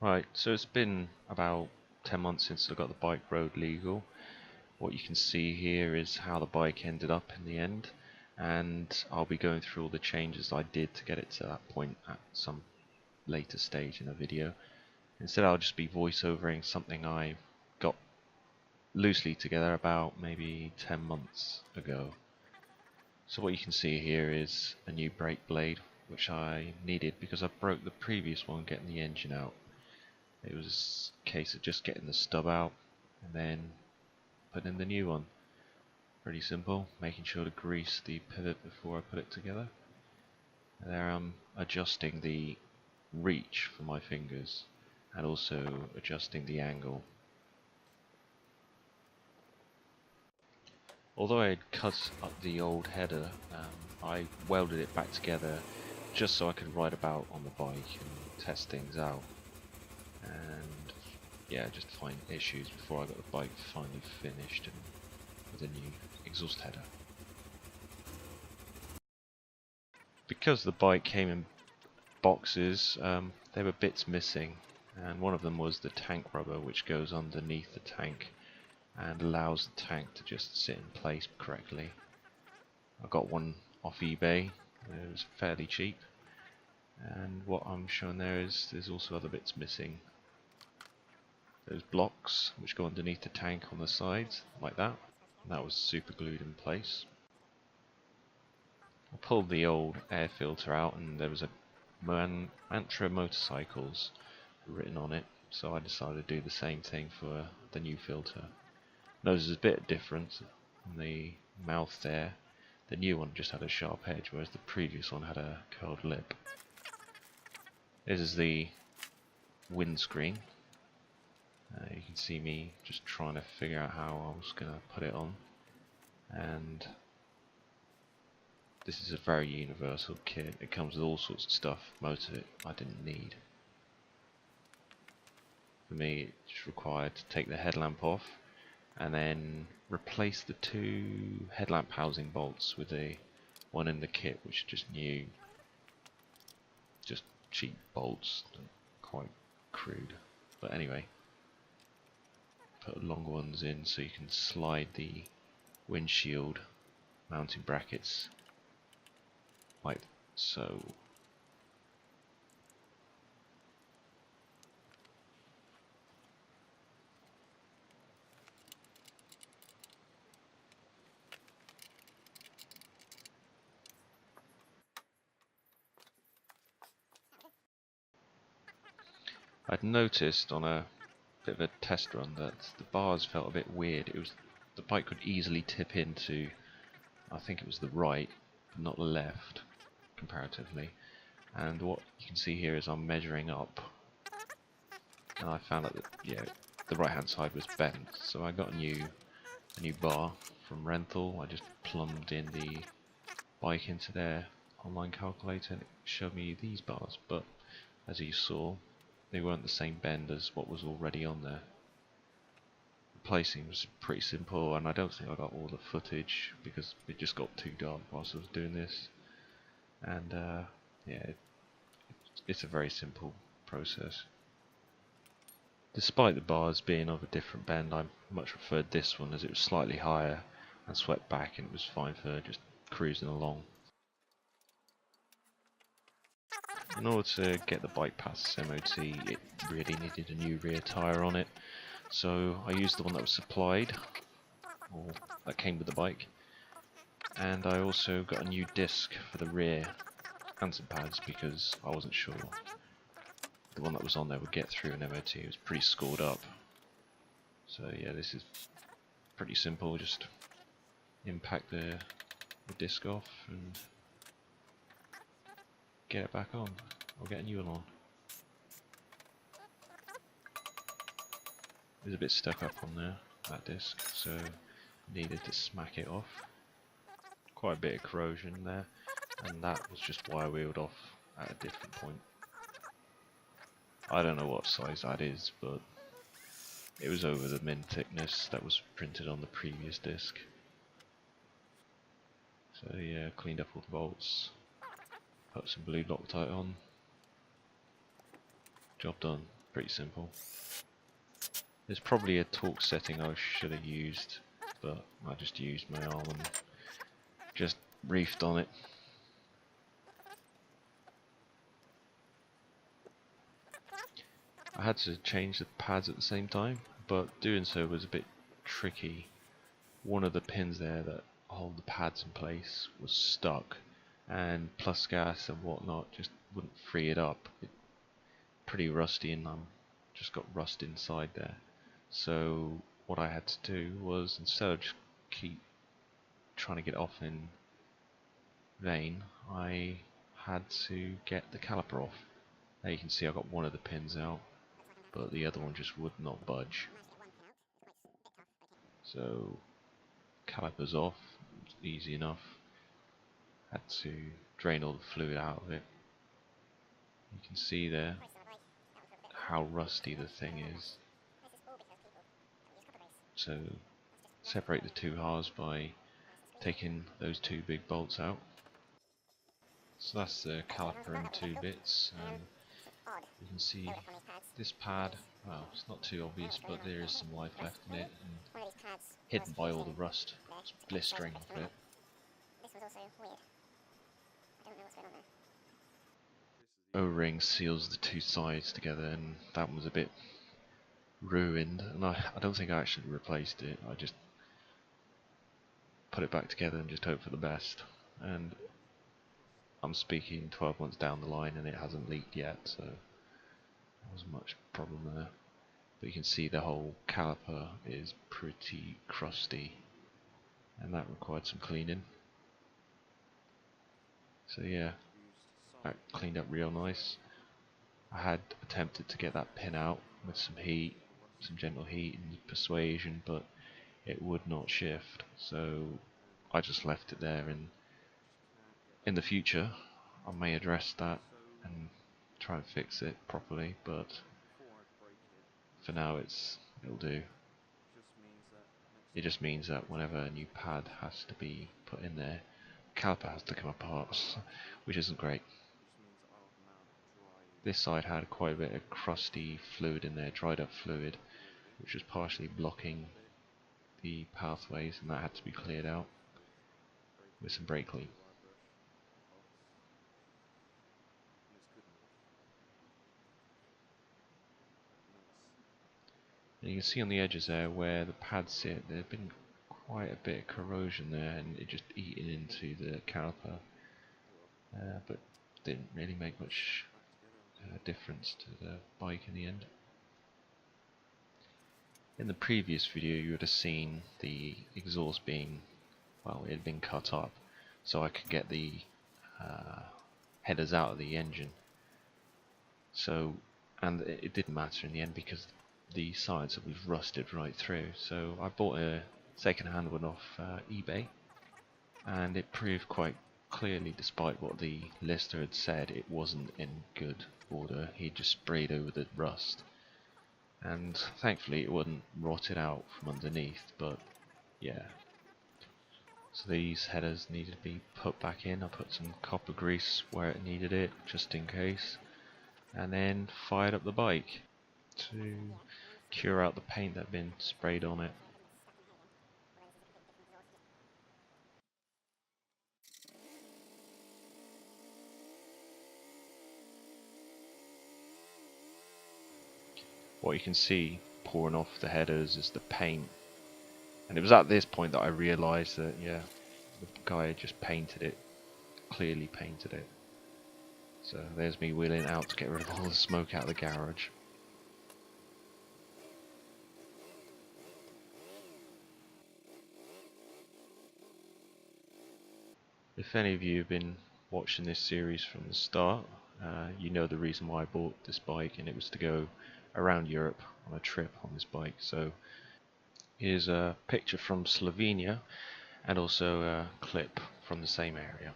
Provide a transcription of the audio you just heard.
Right, so it's been about 10 months since I got the bike road legal. What you can see here is how the bike ended up in the end, and I'll be going through all the changes I did to get it to that point at some later stage in the video. Instead I'll just be voiceovering something I got loosely together about maybe 10 months ago. So what you can see here is a new brake blade, which I needed because I broke the previous one getting the engine out. It was a case of just getting the stub out and then putting in the new one. Pretty simple, making sure to grease the pivot before I put it together. And there I'm adjusting the reach for my fingers and also adjusting the angle. Although I had cut up the old header, I welded it back together just so I could ride about on the bike and test things out. And yeah, just find issues before I got the bike finally finished and with a new exhaust header. Because the bike came in boxes, there were bits missing, and one of them was the tank rubber, which goes underneath the tank and allows the tank to just sit in place correctly. I got one off eBay, it was fairly cheap, and what I'm showing there is there's also other bits missing. Those blocks which go underneath the tank on the sides, like that, and that was super glued in place. I pulled the old air filter out and there was a Mantra Motorcycles written on it, so I decided to do the same thing for the new filter. Notice there's a bit different in the mouth there. The new one just had a sharp edge, whereas the previous one had a curved lip. This is the windscreen. You can see me just trying to figure out how I was going to put it on, and this is a very universal kit. It comes with all sorts of stuff. Most of it I didn't need. For me, it's required to take the headlamp off and then replace the two headlamp housing bolts with the one in the kit, which is just new, just cheap bolts, quite crude. But anyway, put longer ones in so you can slide the windshield mounting brackets like so. I'd noticed on a bit of a test run that the bars felt a bit weird. The bike could easily tip into, I think it was the right, but not the left, comparatively. And what you can see here is I'm measuring up, and I found out that the right hand side was bent. So I got a new bar from rental. I just plumbed in the bike into their online calculator and it showed me these bars, but as you saw, they weren't the same bend as what was already on there. Replacing was pretty simple, and I don't think I got all the footage because it just got too dark whilst I was doing this. And yeah, it's a very simple process. Despite the bars being of a different bend, I much preferred this one as it was slightly higher and swept back, and it was fine for just cruising along. In order to get the bike past its MOT, it really needed a new rear tyre on it, so I used the one that was supplied, or that came with the bike, and I also got a new disc for the rear and some pads because I wasn't sure the one that was on there would get through an MOT. It was pretty scored up. So yeah, this is pretty simple, just impact the disc off and get it back on, or get a new one on. It was a bit stuck up on there, that disc, so needed to smack it off. Quite a bit of corrosion there, and that was just wire wheeled off at a different point. I don't know what size that is, but it was over the min thickness that was printed on the previous disc. So yeah, cleaned up all the bolts, put some blue Loctite on, job done. Pretty simple. There's probably a torque setting I should have used, but I just used my arm and just reefed on it. I had to change the pads at the same time, but doing so was a bit tricky. One of the pins there that hold the pads in place was stuck, and plus gas and whatnot just wouldn't free it up. It's pretty rusty, and just got rust inside there. So what I had to do was, instead of just keep trying to get off in vain, I had to get the caliper off. There you can see I got one of the pins out, but the other one just would not budge. So caliper's off, it's easy enough. Had to drain all the fluid out of it. You can see there how rusty the thing is. So separate the two halves by taking those two big bolts out. So that's the caliper in two bits. You can see this pad, well, it's not too obvious, but there is some life left in it, and hidden by all the rust. It's blistering off it. O-ring seals the two sides together, and that was a bit ruined, and I don't think I actually replaced it. I just put it back together and just hope for the best. And I'm speaking 12 months down the line and it hasn't leaked yet, so there wasn't much problem there. But you can see the whole caliper is pretty crusty, and that required some cleaning. So yeah, that cleaned up real nice. I had attempted to get that pin out with some heat, some gentle heat and persuasion, but it would not shift, so I just left it there, and in the future I may address that and try and fix it properly, but for now it'll do. It just means that whenever a new pad has to be put in there, the caliper has to come apart, which isn't great. This side had quite a bit of crusty fluid in there, dried up fluid, which was partially blocking the pathways, and that had to be cleared out with some brake clean. And you can see on the edges there where the pads sit, there's been quite a bit of corrosion there, and it just eaten into the caliper, but didn't really make much difference to the bike in the end. In the previous video you would have seen the exhaust being, well, it had been cut up, so I could get the headers out of the engine. So, and it didn't matter in the end because the sides was rusted right through. So I bought a second-hand one off eBay, and it proved quite clearly, despite what the lister had said, it wasn't in good order. He just sprayed over the rust, and thankfully it wasn't rotted out from underneath, but yeah. So these headers needed to be put back in. I put some copper grease where it needed it, just in case, and then fired up the bike to cure out the paint that had been sprayed on it. What you can see pouring off the headers is the paint, and it was at this point that I realised that, yeah, the guy had just painted it, clearly painted it. So there's me wheeling out to get rid of all the smoke out of the garage. If any of you have been watching this series from the start, you know the reason why I bought this bike, and it was to go around Europe on a trip on this bike. So here's a picture from Slovenia and also a clip from the same area.